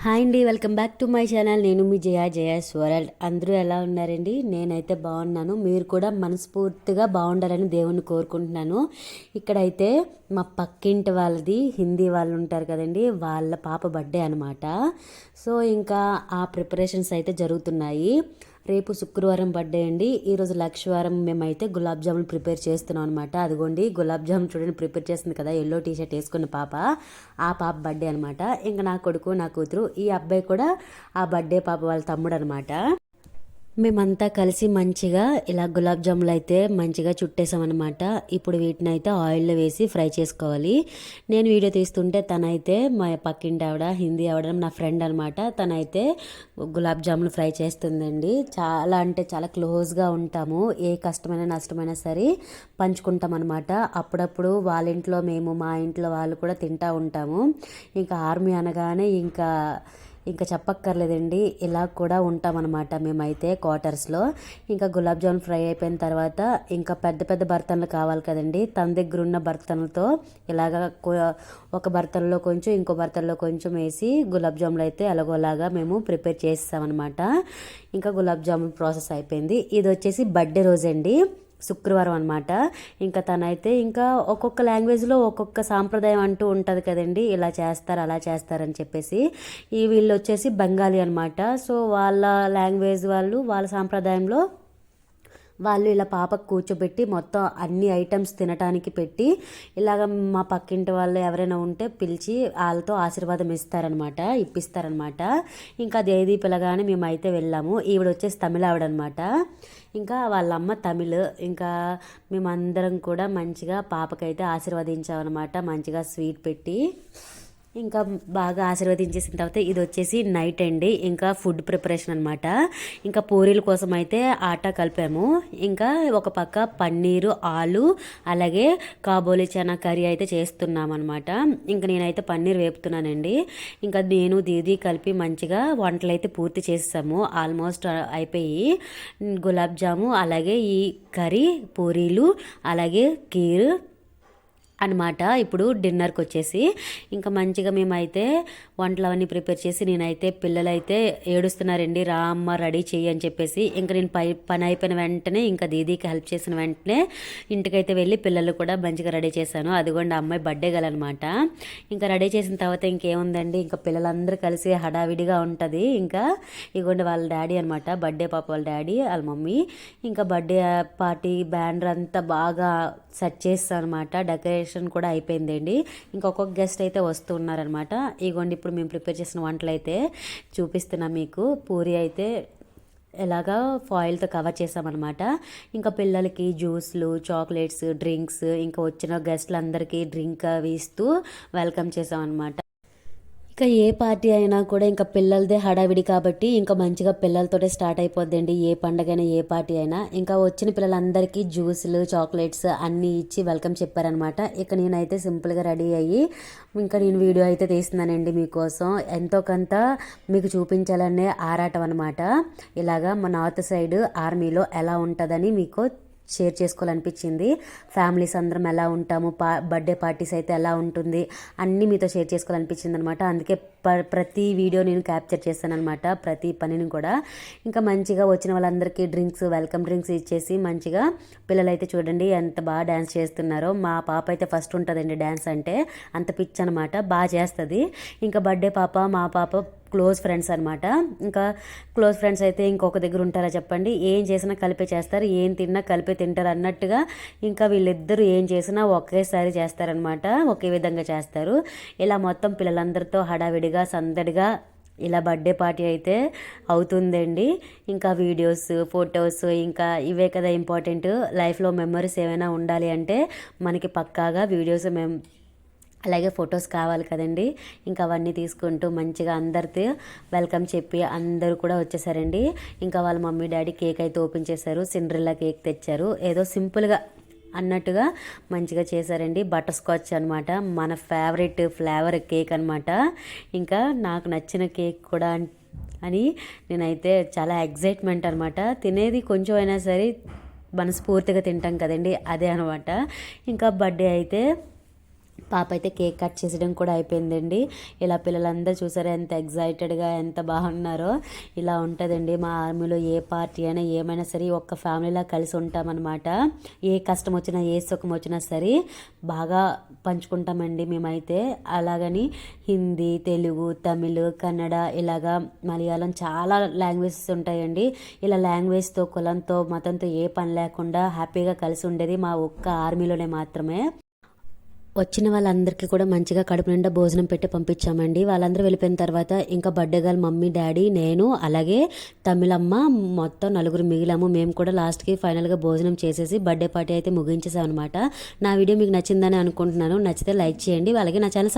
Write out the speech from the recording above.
Hi అండి, welcome back to my channel. నేను మీ Jaya's world. అందరూ ఎలా ఉన్నారండి? నేనైతే బాగున్నాను. మీరు కూడా మనస్ఫూర్తిగా బాగుండాలని దేవుణ్ణి కోరుకుంటున్నాను. ఇక్కడైతే మా పక్కింటి వాళ్ళది హిందీ వాళ్ళు ఉంటారు కదండి, వాళ్ళ పాప బర్త్డే అనమాట. సో ఇంకా ఆ ప్రిపరేషన్స్ అయితే జరుగుతున్నాయి. రేపు శుక్రవారం బర్త్డే అండి. ఈరోజు లక్షవారం మేమైతే గులాబ్ జామున్ ప్రిపేర్ చేస్తున్నాం అనమాట. అదిగోండి గులాబ్ జామున్ చూడండి ప్రిపేర్ చేస్తుంది కదా, ఎల్లో టీషర్ట్ వేసుకున్న పాప. ఆ పాప బర్త్డే అనమాట. ఇంకా నా కొడుకు నా కూతురు, ఈ అబ్బాయి కూడా ఆ బర్త్డే పాప వాళ్ళ తమ్ముడు అనమాట. మేమంతా కలిసి మంచిగా ఇలా గులాబ్ జాములు అయితే మంచిగా చుట్టేసామన్నమాట. ఇప్పుడు వీటిని అయితే ఆయిల్లో వేసి ఫ్రై చేసుకోవాలి. నేను వీడియో తీస్తుంటే తనైతే మా పక్కింటి ఆవిడ హిందీ ఆవిడ నా ఫ్రెండ్ అనమాట, తనైతే గులాబ్ జాములు ఫ్రై చేస్తుందండి. చాలా అంటే చాలా క్లోజ్గా ఉంటాము. ఏ కష్టమైన నష్టమైనా సరే పంచుకుంటాం అనమాట. అప్పుడప్పుడు వాళ్ళ ఇంట్లో మేము, మా ఇంట్లో వాళ్ళు కూడా తింటూ ఉంటాము. ఇంకా ఆర్మీ అనగానే ఇంకా చెప్పక్కర్లేదండి, ఇలా కూడా ఉంటామన్నమాట మేమైతే క్వార్టర్స్లో. ఇంకా గులాబ్ జామున్ ఫ్రై అయిపోయిన తర్వాత ఇంకా పెద్ద పెద్ద బర్తన్లు కావాలి కదండి. తన దగ్గర ఉన్న బర్తన్లతో ఇలాగ ఒక బర్తన్లో కొంచెం ఇంకో బర్తన్లో కొంచెం వేసి గులాబ్ జాములు అయితే ఎలాగోలాగా మేము ప్రిపేర్ చేస్తామన్నమాట. ఇంకా గులాబ్ జామున్ ప్రాసెస్ అయిపోయింది. ఇది వచ్చేసి బర్త్డే రోజండి, శుక్రవారం అనమాట. ఇంకా తనైతే ఇంకా ఒక్కొక్క లాంగ్వేజ్లో ఒక్కొక్క సాంప్రదాయం అంటూ ఉంటుంది కదండి, ఇలా చేస్తారు అలా చేస్తారని చెప్పేసి. వీళ్ళు వచ్చేసి బెంగాలీ అనమాట. సో వాళ్ళ లాంగ్వేజ్ వాళ్ళు వాళ్ళ సాంప్రదాయంలో వాళ్ళు ఇలా పాపకు కూర్చోబెట్టి మొత్తం అన్ని ఐటమ్స్ తినటానికి పెట్టి ఇలాగ మా పక్కింటి వాళ్ళు ఎవరైనా ఉంటే పిలిచి వాళ్ళతో ఆశీర్వాదం ఇప్పిస్తారనమాట. ఇంకా అది ఏది పిల్లగానే మేమైతే వెళ్ళాము. ఈవిడ వచ్చేసి తమిళ ఆవిడనమాట. ఇంకా వాళ్ళమ్మ తమిళ్. ఇంకా మేమందరం కూడా మంచిగా పాపకైతే ఆశీర్వదించామన్నమాట, మంచిగా స్వీట్ పెట్టి. ఇంకా బాగా ఆశీర్వదించేసిన తర్వాత ఇది వచ్చేసి నైట్ అండి, ఇంకా ఫుడ్ ప్రిపరేషన్ అనమాట. ఇంకా పూరీల కోసం అయితే ఆటా కలిపాము. ఇంకా ఒక పక్క పన్నీరు, ఆలు, అలాగే కాబోలి చనా కర్రీ అయితే చేస్తున్నాం అనమాట. ఇంకా నేనైతే పన్నీర్ వేపుతున్నానండి. ఇంకా నేను దీదీ కలిపి మంచిగా వంటలు అయితే పూర్తి చేసాము. ఆల్మోస్ట్ అయిపోయి గులాబ్ జాము, అలాగే ఈ కర్రీ, పూరీలు, అలాగే కీర్ అనమాట. ఇప్పుడు డిన్నర్కి వచ్చేసి ఇంకా మంచిగా మేమైతే వంటలు అవన్నీ ప్రిపేర్ చేసి, నేనైతే పిల్లలైతే ఏడుస్తున్నారండి, రా అమ్మ రెడీ చెయ్యి అని చెప్పేసి. ఇంకా నేను పని అయిపోయిన వెంటనే ఇంకా దీదీకి హెల్ప్ చేసిన వెంటనే ఇంటికైతే వెళ్ళి పిల్లలు కూడా మంచిగా రెడీ చేశాను. అదిగోండి అమ్మాయి బర్త్డే గలనమాట. ఇంకా రెడీ చేసిన తర్వాత ఇంకేముందండి, ఇంకా పిల్లలందరూ కలిసి హడావిడిగా ఉంటుంది. ఇంకా ఇగోండి వాళ్ళ డాడీ అనమాట, బర్త్డే పాప వాళ్ళ డాడీ వాళ్ళ మమ్మీ. ఇంకా బర్త్డే పార్టీ బ్యాండర్ అంతా బాగా సెట్ చేస్తాను అనమాట. డెకరేషన్ కూడా అయిపోయిందండి. ఇంకా ఒక్కొక్క గెస్ట్ అయితే వస్తున్నారనమాట. ఇగోండి ఇప్పుడు మేము ప్రిపేర్ చేసిన వంటలు అయితే చూపిస్తున్నాం మీకు. పూరి అయితే ఎలాగా ఫాయిల్తో కవర్ చేసామన్నమాట. ఇంకా పిల్లలకి జ్యూస్లు, చాక్లెట్స్, డ్రింక్స్, ఇంకా వచ్చిన గెస్ట్లందరికీ డ్రింక్ అవి ఇస్తూ వెల్కమ్ చేసామన్నమాట. ఇంకా ఏ పార్టీ అయినా కూడా ఇంకా పిల్లలదే హడావిడి కాబట్టి ఇంకా మంచిగా పిల్లలతోటే స్టార్ట్ అయిపోద్దండి. ఏ పండగైనా ఏ పార్టీ అయినా ఇంకా వచ్చిన పిల్లలందరికీ జ్యూసులు, చాక్లెట్స్ అన్నీ ఇచ్చి వెల్కమ్ చెప్పారనమాట. ఇక నేనైతే సింపుల్గా రెడీ అయ్యి ఇంకా నేను వీడియో అయితే తీస్తున్నానండి మీకోసం. ఎంతో కొంత మీకు చూపించాలనే ఆరాటం అనమాట. ఇలాగా మా నార్త్ సైడ్ ఆర్మీలో ఎలా ఉంటుందని మీకు షేర్ చేసుకోవాలనిపించింది. ఫ్యామిలీస్ అందరం ఎలా ఉంటాము, బర్త్డే పార్టీస్ అయితే ఎలా ఉంటుంది అన్నీ మీతో షేర్ చేసుకోవాలనిపించింది అనమాట. అందుకే ప్రతి వీడియో నేను క్యాప్చర్ చేస్తాను అనమాట, ప్రతి పనిని కూడా. ఇంకా మంచిగా వచ్చిన వాళ్ళందరికీ డ్రింక్స్, వెల్కమ్ డ్రింక్స్ ఇచ్చేసి మంచిగా పిల్లలైతే చూడండి ఎంత బాగా డ్యాన్స్ చేస్తున్నారో. మా పాప అయితే ఫస్ట్ ఉంటుందండి డ్యాన్స్ అంటే, అంత పిచ్ అనమాట, బాగా చేస్తుంది. ఇంకా బర్త్డే పాప మా పాప క్లోజ్ ఫ్రెండ్స్ అనమాట. ఇంకా క్లోజ్ ఫ్రెండ్స్ అయితే ఇంకొక దగ్గర ఉంటారా చెప్పండి, ఏం చేసినా కలిపే చేస్తారు, ఏం తిన్నా కలిపే తింటారు అన్నట్టుగా. ఇంకా వీళ్ళిద్దరూ ఏం చేసినా ఒకేసారి చేస్తారనమాట, ఒకే విధంగా చేస్తారు. ఇలా మొత్తం పిల్లలందరితో హడావిడిగా సందడిగా ఇలా బర్త్డే పార్టీ అయితే అవుతుందండి. ఇంకా వీడియోస్, ఫొటోస్ ఇంకా ఇవే కదా ఇంపార్టెంట్. లైఫ్లో మెమరీస్ ఏమైనా ఉండాలి అంటే మనకి పక్కాగా వీడియోస్ అలాగే ఫొటోస్ కావాలి కదండి. ఇంకా అవన్నీ తీసుకుంటూ మంచిగా అందరితో వెల్కమ్ చెప్పి అందరూ కూడా వచ్చేసారండి. ఇంకా వాళ్ళ మమ్మీ డాడీ కేక్ అయితే ఓపెన్ చేశారు, సిండ్రిల్లా కేక్ తెచ్చారు. ఏదో సింపుల్గా అన్నట్టుగా మంచిగా చేశారండి. బటర్ స్కాచ్ అనమాట, మన ఫేవరెట్ ఫ్లేవర్ కేక్ అనమాట. ఇంకా నాకు నచ్చిన కేక్ కూడా అని నేనైతే చాలా ఎగ్జైట్మెంట్ అనమాట. తినేది కొంచెం అయినా సరే మనస్ఫూర్తిగా తింటాం కదండి, అదే అనమాట. ఇంకా బర్త్డే అయితే పాప అయితే కేక్ కట్ చేసడం కూడా అయిపోయిందండి. ఇలా పిల్లలందరూ చూసారా ఎంత ఎగ్జైటెడ్గా ఎంత బాగున్నారో. ఇలా ఉంటుందండి మా ఆర్మీలో. ఏ పార్టీ అయినా ఏమైనా సరే ఒక్క ఫ్యామిలీలా కలిసి ఉంటామన్నమాట. ఏ కష్టం వచ్చినా ఏ సుఖం వచ్చినా సరే బాగా పంచుకుంటామండి మేమైతే. అలాగని హిందీ, తెలుగు, తమిళ్, కన్నడ, ఇలాగా మలయాళం చాలా లాంగ్వేజెస్ ఉంటాయండి. ఇలా లాంగ్వేజ్తో, కులంతో, మతంతో ఏ పని లేకుండా హ్యాపీగా కలిసి ఉండేది మా ఒక్క ఆర్మీలోనే మాత్రమే. వచ్చిన వాళ్ళందరికీ కూడా మంచిగా కడుపు నిండా భోజనం పెట్టి పంపించామండి. వాళ్ళందరూ వెళ్ళిపోయిన తర్వాత ఇంకా బర్త్డే గర్ల్ మమ్మీ, డాడీ, నేను, అలాగే తమిళమ్మ, మొత్తం నలుగురు మిగిలాము. మేము కూడా లాస్ట్కి ఫైనల్గా భోజనం చేసేసి బర్త్డే పార్టీ అయితే ముగించేసాం అనమాట. నా వీడియో మీకు నచ్చిందని అనుకుంటున్నాను. నచ్చితే లైక్ చేయండి. అలాగే నా ఛానల్